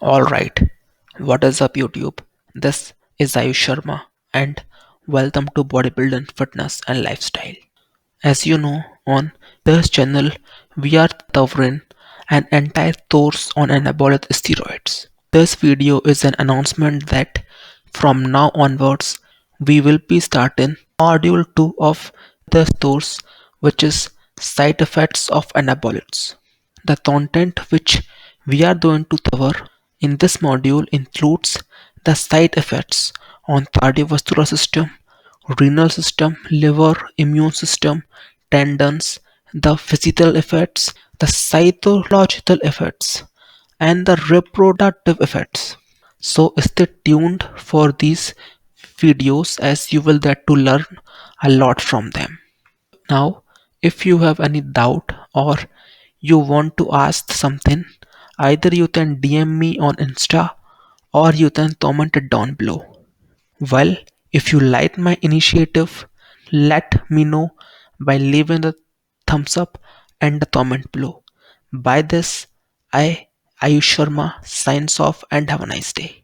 Alright, what is up YouTube? This is Ayush Sharma and welcome to Bodybuilding Fitness and Lifestyle. As you know, on this channel we are covering an entire course on anabolic steroids. This video is an announcement that from now onwards we will be starting module 2 of this course, which is side effects of anabolics. The content which we are going to cover in this module includes the side effects on cardiovascular system, renal system, liver, immune system, tendons, the physical effects, the psychological effects, and the reproductive effects. So stay tuned for these videos as you will get to learn a lot from them. Now, if you have any doubt or you want to ask something, either you can DM me on Insta or you can comment it down below. Well, if you like my initiative, let me know by leaving a thumbs up and a comment below. By this, Ayush Sharma signs off and have a nice day.